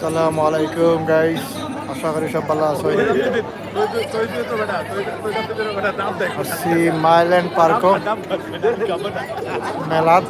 আসসালামু আলাইকুম গাইস, আশা করি সব ভালো আছো। আসছি মাইল্যান্ড পার্ক মেলাত।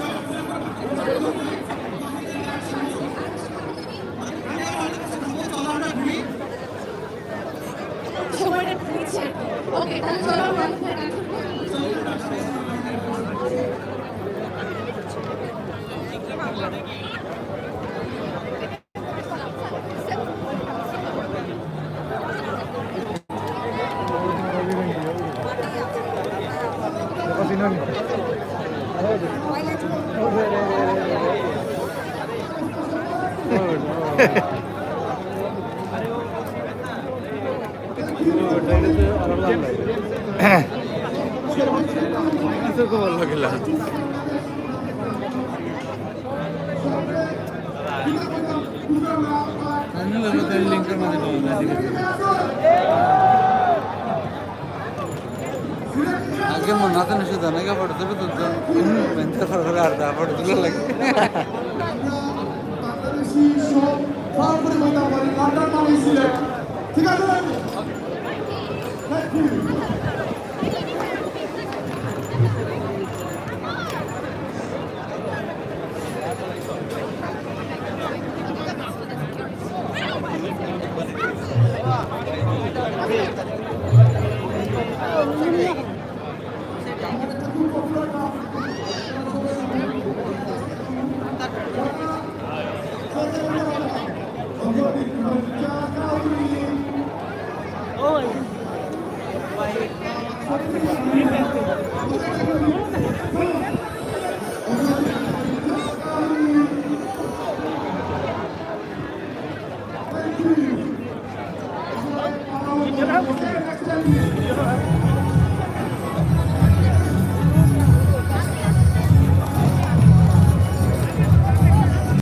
आगे मना तो नहीं जाने का पड़ता है तो मेंटर फरक आता है पड़ता है लगे ठीक है